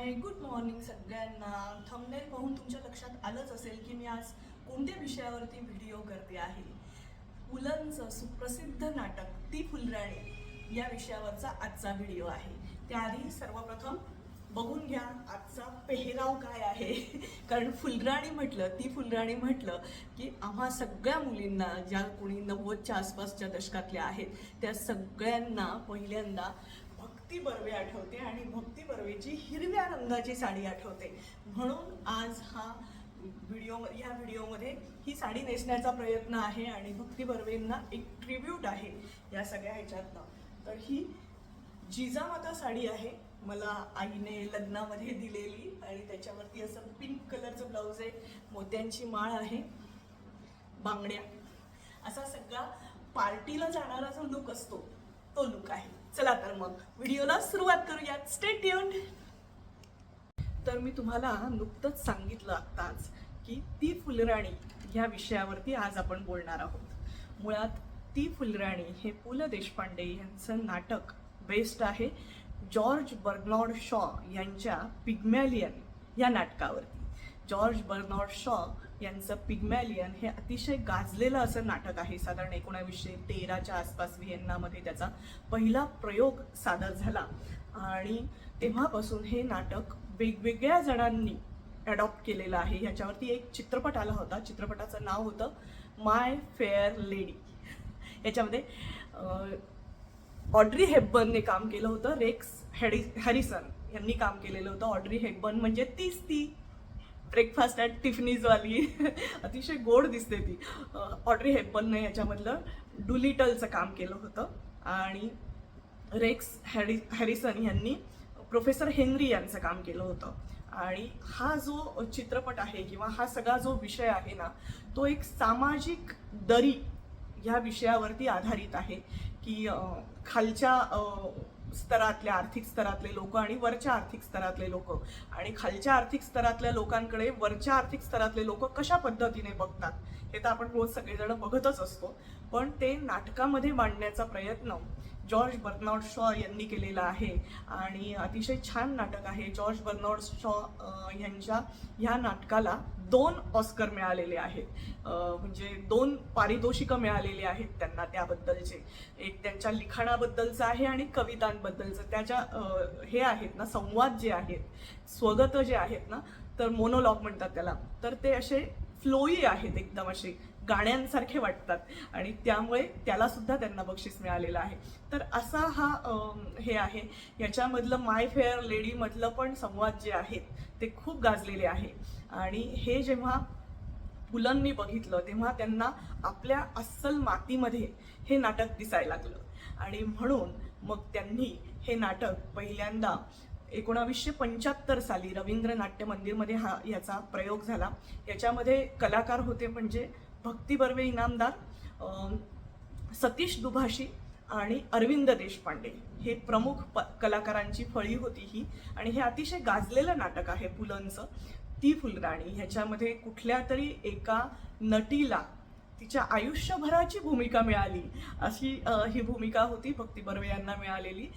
हाय, good morning सगळ्यांना. Thumbnail पाहून तुमच्या लक्षात आलंच असेल की मी आज कोणत्या विषयावरती व्हिडिओ करते आहे. पुलंचं सुप्रसिद्ध नाटक ती फुलराणी या विषयावरचा आजचा व्हिडिओ आहे. त्याआधी सर्वप्रथम बघून घ्या आजचा पेहराव काय आहे. कारण फुलराणी म्हटलं, ती फुलराणी म्हटलं की आम्हा सगळ्या मुलींना, ज्या कोणी 90च्या आसपासच्या दशकातल्या आहेत, त्या सगळ्यांना पहिल्यांदा भक्ती बर्वे आठवते आणि भक्ती बर्वेची हिरव्या रंगाची साडी आठवते. म्हणून आज या व्हिडिओमध्ये ही साडी नेसण्याचा प्रयत्न आहे आणि भक्ती बर्वेंना एक ट्रिब्यूट आहे या सगळ्या ह्याच्यातनं. तर ही जिजामाता साडी आहे, मला आईने लग्नामध्ये दिलेली, आणि त्याच्यावरती असं पिंक कलरचं ब्लाऊज आहे, मोत्यांची माळ आहे, बांगड्या, असा सगळा पार्टीला जाणारा जो लुक असतो तो लुक आहे. चला तर मग व्हिडिओला सुरुवात करूयात. Stay tuned. तर मी तुम्हाला नुकतंच सांगितलं आत्ताच की ती फुलराणी ह्या विषयावरती आज आपण बोलणार आहोत. मुळात ती फुलराणी हे पु ल देशपांडे यांचं नाटक बेस्ड आहे जॉर्ज बर्नार्ड शॉ यांच्या पिग्मॅलियन या नाटकावरती. जॉर्ज बर्नार्ड शॉ यांचं पिग्मॅलियन हे अतिशय गाजलेलं असं नाटक आहे. साधारण 1913च्या आसपास व्हिएन्नामध्ये त्याचा पहिला प्रयोग सादर झाला आणि तेव्हापासून हे नाटक वेगवेगळ्या जणांनी अडॉप्ट केलेलं आहे. ह्याच्यावरती एक चित्रपट आला होता, चित्रपटाचं नाव होतं माय फेअर लेडी. याच्यामध्ये ऑड्री हेपबर्नने काम केलं होतं, रेक्स हॅरिसन यांनी काम केलेलं होतं. ऑड्री हेपबर्न म्हणजे तीच ती ब्रेकफास्ट ॲट टिफनीजवाली, अतिशय गोड दिसते ती. ऑड्री हेपबर्नने याच्यामधलं डुलिटलचं काम केलं होतं आणि रेक्स हॅरिसन यांनी प्रोफेसर हेनरी यांचं काम केलं होतं. आणि हा जो चित्रपट आहे किंवा हा सगळा जो विषय आहे ना, तो एक सामाजिक दरी ह्या विषयावरती आधारित आहे की खालच्या स्तरातल्या आर्थिक स्तरातले लोक आणि वरच्या आर्थिक स्तरातले लोक, आणि खालच्या आर्थिक स्तरातल्या लोकांकडे वरच्या आर्थिक स्तरातले लोक कशा पद्धतीने बघतात हे तर आपण रोज सगळेजण बघतच असतो. पण ते नाटकामध्ये मांडण्याचा प्रयत्न जॉर्ज बर्नार्ड शॉ यांनी केलेला आहे आणि अतिशय छान नाटक आहे. जॉर्ज बर्नार्ड शॉ यांच्या ह्या नाटकाला 2 ऑस्कर मिळालेले आहेत, म्हणजे 2 पारितोषिकं मिळालेली आहेत त्यांना त्याबद्दलचे. एक त्यांच्या लिखाणाबद्दलचं आहे आणि कवितांबद्दलचं. त्याच्या हे आहेत ना, संवाद जे आहेत, स्वगत जे आहेत ना, तर मोनोलॉग म्हणतात त्याला, तर ते असे फ्लोई आहेत, एकदम असे गाण्यांसारखे वाटतात आणि त्यामुळे त्याला सुद्धा त्यांना बक्षीस मिळालेलं आहे. तर असा हा हे आहे. याच्यामधलं माय फेअर लेडी मधलं पण संवाद जे आहेत ते खूप गाजलेले आहे. आणि हे जेव्हा पुलंनी बघितलं तेव्हा त्यांना आपल्या अस्सल मातीमध्ये हे नाटक दिसायला लागलं आणि म्हणून मग त्यांनी हे नाटक पहिल्यांदा 1975 साली रवींद्र नाट्य मंदिरमध्ये याचा प्रयोग झाला. याच्यामध्ये कलाकार होते म्हणजे भक्ती बर्वे इनामदार, सतीश दुभाषी आणि अरविंद देशपांडे हे प्रमुख कलाकारांची फळी होती ही. आणि हे अतिशय गाजलेलं नाटक आहे पुलंचं ती फुलराणी. ह्याच्यामध्ये कुठल्या तरी एका नटीला तिच्या आयुष्यभराची भूमिका मिळाली अशी ही भूमिका होती भक्ती बर्वे यांना मिळालेली.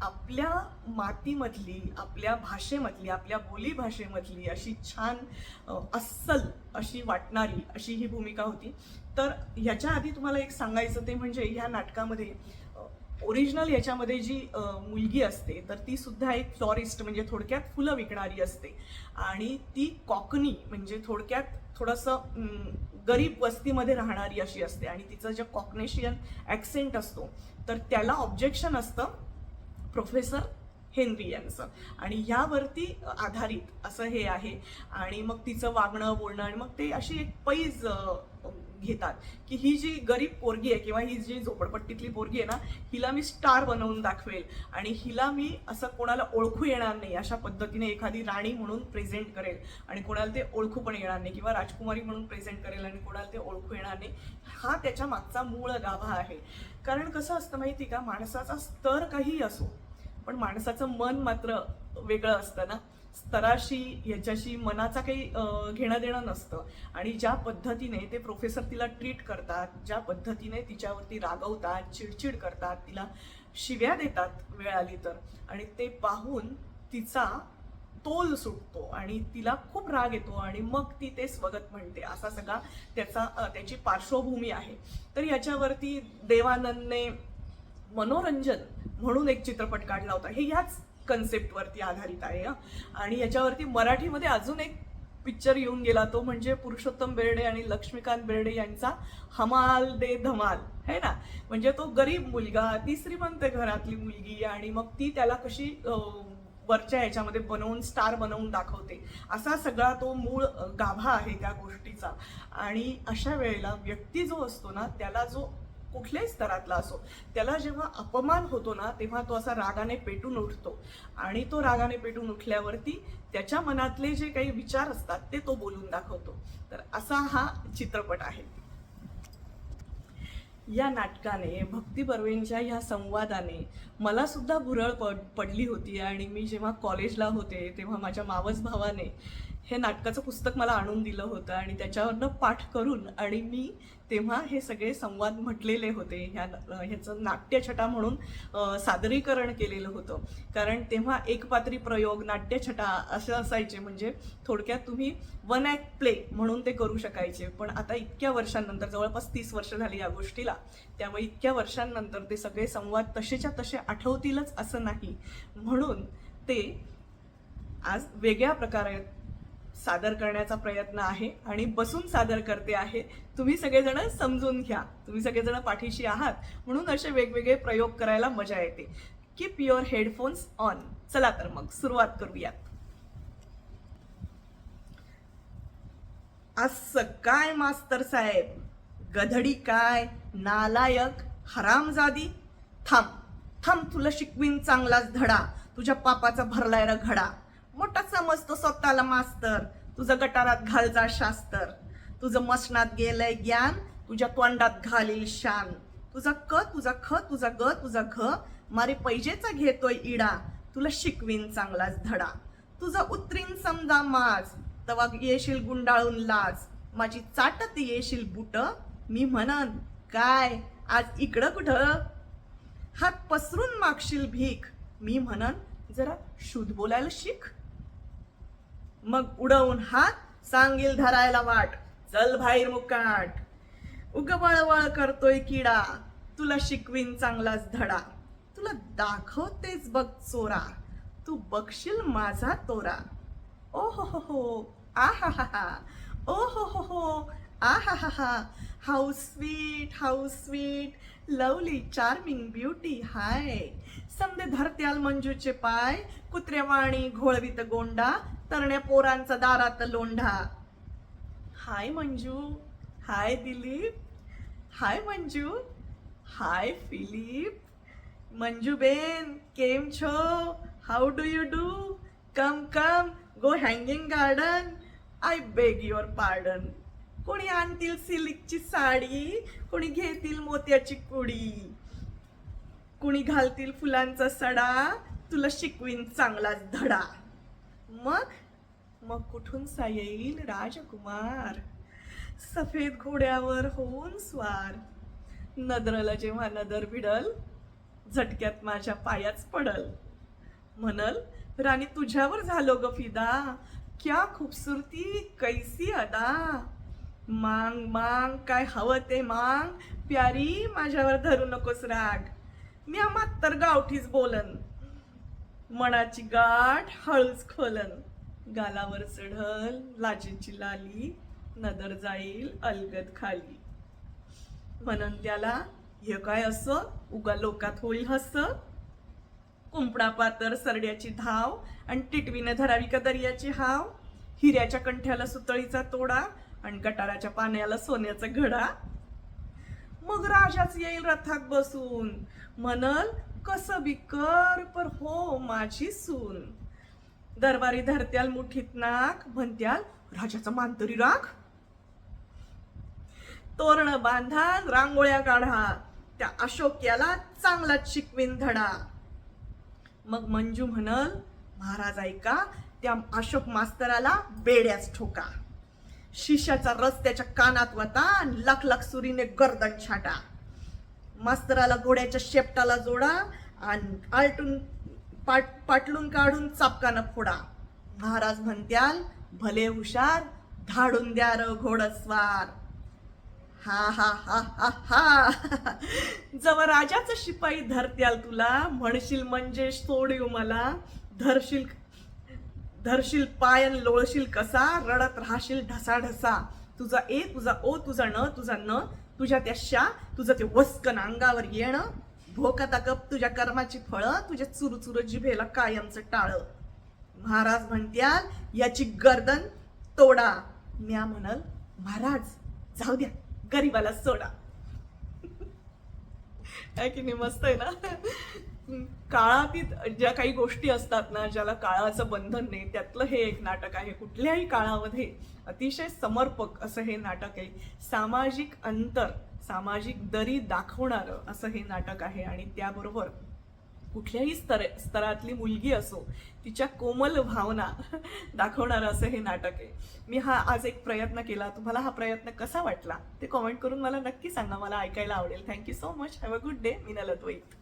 आपल्या मातीमधली, आपल्या भाषेमधली, आपल्या बोलीभाषेमधली अशी छान अस्सल अशी वाटणारी अशी ही भूमिका होती. तर ह्याच्या आधी तुम्हाला एक सांगायचं ते म्हणजे ह्या नाटकामध्ये ओरिजिनल याच्यामध्ये जी मुलगी असते तर ती सुद्धा एक फ्लॉरिस्ट म्हणजे थोडक्यात फुलं विकणारी असते आणि ती कॉकनी म्हणजे थोडक्यात थोडंसं गरीब वस्तीमध्ये राहणारी अशी असते आणि तिचं जे कॉकनेशियन ॲक्सेंट असतो तर त्याला ऑब्जेक्शन असतं प्रोफेसर हेनरी यांचं आणि यावरती आधारित असं हे आहे. आणि मग तिचं वागणं बोलणं आणि मग ते अशी एक पैज घेतात की ही जी गरीब पोरगी आहे किंवा ही जी झोपडपट्टीतली पोरगी आहे ना, हिला मी स्टार बनवून दाखवेल आणि हिला मी असं कोणाला ओळखू येणार नाही अशा पद्धतीने एखादी राणी म्हणून प्रेझेंट करेल आणि कोणाला ते ओळखू पण येणार नाही, किंवा राजकुमारी म्हणून प्रेझेंट करेल आणि कोणाला ते ओळखू येणार नाही. हा त्याच्या मागचा मूळ गाभा आहे. कारण कसं असतं माहिती का, माणसाचा स्तर काहीही असो पण माणसाचं मन मात्र वेगळं असतं ना. स्तराशी याच्याशी मनाचा काही घेणं देणं नसतं. आणि ज्या पद्धतीने ते प्रोफेसर तिला ट्रीट करतात, ज्या पद्धतीने तिच्यावरती रागवतात, चिडचिड करतात, तिला शिव्या देतात वेळ आली तर, आणि ते पाहून तिचा तोल सुटतो आणि तिला खूप राग येतो आणि मग ती ते स्वगत म्हणते. असा सगळा त्याची पार्श्वभूमी आहे. तर याच्यावरती देवानंदने मनोरंजन म्हणून एक चित्रपट काढला होता. हे ह्याच कन्सेप्टवरती आधारित आहे. आणि याच्यावरती मराठीमध्ये अजून एक पिक्चर येऊन गेला, तो म्हणजे पुरुषोत्तम बेर्डे आणि लक्ष्मीकांत बेर्डे यांचा हमाल दे धमाल है ना. म्हणजे तो गरीब मुलगा, ती श्रीमंत घरातली मुलगी, आणि मग ती त्याला कशी वरच्या ह्याच्यामध्ये बनवून स्टार बनवून दाखवते, असा सगळा तो मूळ गाभा आहे त्या गोष्टीचा. आणि अशा वेळेला व्यक्ती जो असतो ना, त्याला जो कुठल्याही स्तरातला असो, त्याला जेव्हा अपमान होतो ना, तेव्हा तो असा रागाने पेटून उठतो. आणि तो रागाने पेटून उठल्यावरती त्याच्या मनातले जे काही विचार असतात ते तो बोलून दाखवतो. तर असा हा चित्रपट आहे. या नाटकाने, भक्ती बर्वेंच्या ह्या संवादाने मला सुद्धा भुरळ पडली होती. आणि मी जेव्हा कॉलेजला होते तेव्हा माझ्या मावस भावाने हे नाटकाचं पुस्तक मला आणून दिलं होतं आणि त्याच्यावरनं पाठ करून आणि मी तेव्हा हे सगळे संवाद म्हटलेले होते. ह्याचं नाट्यछटा म्हणून सादरीकरण केलेलं होतं. कारण तेव्हा एकपात्री प्रयोग, नाट्यछटा असं असायचे. म्हणजे थोडक्यात तुम्ही वन ॲक्ट प्ले म्हणून ते करू शकायचे. पण आता इतक्या वर्षांनंतर, जवळपास 30 वर्ष झाली या गोष्टीला, त्यामुळे इतक्या वर्षांनंतर ते सगळे संवाद तसेच्या तसे आठवतीलच असं नाही. म्हणून ते आज वेगळ्या प्रकारे सादर करण्याचा प्रयत्न आहे आणि बसून सादर करते आहे. तुम्ही सगळेजण समजून घ्या, तुम्ही सगळेजण पाठीशी आहात, म्हणून असे वेगवेगळे प्रयोग करायला मजा येते. Keep your headphones on. चला तर मग सुरुवात करूयात. असं काय मास्तर साहेब, गधडी काय, नालायक, हरामजादी, थांब थांब, तुला शिकवीन चांगलाच धडा, तुझ्या पापाचा भरलाय र घडा. मोठा समजतो स्वतःला मास्तर, तुझं गटारात घालजा शास्तर. तुझं मसनात गेलंय ज्ञान, तुझ्या तोंडात घालील शान. तुझा क, तुझा ख, तुझा ग, तुझा घ, मारे पैजेचा घेतोय इडा, तुला शिकवीन चांगलाच धडा. तुझा उतरीन समजा माज, तवा येशील गुंडाळून लाज. माझी चाटत येशील बुट, मी म्हणन काय आज इकडं कुठं. हात पसरून मागशील भीक, मी म्हणन जरा शुद्ध बोलायला शिक. मग उडवून हात सांगील धरायला वाट, चल बाहेर मुकाट. उग वळवळ करतोय किडा, तुला शिकवीन चांगलाच धडा. तुला दाखवतेच बघ चोरा, तू बघशील माझा तोरा. ओ हो हो हो, आ हा हा हा, ओ हो हो हो, आ हा हा हा. How sweet, lovely charming beauty hi. समदे धरत्याल मंजूचे पाय, कुत्र्यावाणी घोळवीत गोंडा, तरण्या पोरांचा दारात लोंढा. Hi Manju, hi Dilip, hi Manju, hi Philip. Manju ben केम छो, how do you do, come come go Hanging Garden, I beg your pardon. कोणी आणतील सिल्कची साडी, कोणी घेतील मोत्याची कुडी, कुणी घालतील फुलांचा सडा, तुला शिकवीन चांगलाच धडा. मग मग कुठून सा येईल राजकुमार, सफेद घोड्यावर होऊन स्वार. नदरला जेव्हा नदर भिडल, झटक्यात माझ्या पायाच पडल. म्हणल राणी तुझ्यावर झालो ग फिदा, क्या खूबसूरती कैसी अदा. मांग मांग काय हवं ते मांग, प्यारी माझ्यावर धरू नकोस राग. मी मात्र गावठीच बोलन, मनाची गाठ हळूच खोलन. गालावर चढल लाजेची लाली, नदर जाईल अलगद खाली. म्हणन त्याला हे काय असं, उगा लोकात होईल हस. कुंपडा पातर सरड्याची धाव, आणि टिटवीने धरावी का दर्याची हाव. हिऱ्याच्या कंठ्याला सुतळीचा तोडा, आणि गटाराच्या पाण्याला सोन्याचा घडा. मग राजाच येईल रथात बसून, म्हणल कसं बी कर पर हो माझी सून. दरबारी धरत्याल मुठीत नाक, म्हणत्याल राजाचा मान तरी राख. तोरण बांधा रांगोळ्या काढा, त्या अशोक्याला चांगलाच शिकवीन धडा. मग मंजू म्हणल महाराज ऐका, त्या अशोक मास्तराला बेड्याच ठोका. शिष्याचा रस त्याच्या कानात वता, लाख लाख सुरीने गर्दन छाटा. मास्तराला घोड्याच्या शेपटाला जोडा, आणि आलटून पाटलून काढून चापकानं फोडा. महाराज म्हणत्याल भले हुशार धाडून द्या र घोडस्वार. हा हा हा हा हा. जव राजाचं शिपाई धरत्याल तुला, म्हणशील म्हणजे सोडीव मला, धरशील धरशील पायन लोळशील कसा, रडत राहशील ढसा ढसा. तुझा ए तुझा ओ तुझा न तुझ्या त्या शा, तुझं ते वस्कन अंगावर येणं, भोकाता कप तुझ्या कर्माची फळं, तुझ्या चुरचुर जिभेला कायमचं टाळ. महाराज म्हणत्याल याची गर्दन तोडा. म्या म्हणल महाराज जाऊ द्या गरीबाला सोडा. आहे की नाही, मस्त आहे ना. काळातीत ज्या काही गोष्टी असतात ना, ज्याला काळाचं बंधन नाही, त्यातलं हे एक नाटक आहे. कुठल्याही काळामध्ये अतिशय समर्पक असं हे नाटक आहे. सामाजिक अंतर, सामाजिक दरी दाखवणारं असं हे नाटक आहे. आणि त्याबरोबर कुठल्याही स्तरातली मुलगी असो, तिच्या कोमल भावना दाखवणारं असं हे नाटक आहे. मी हा आज एक प्रयत्न केला. तुम्हाला हा प्रयत्न कसा वाटला ते कॉमेंट करून मला नक्की सांगा. मला ऐकायला आवडेल. Thank you so much. Have a good day. Meenal Advait.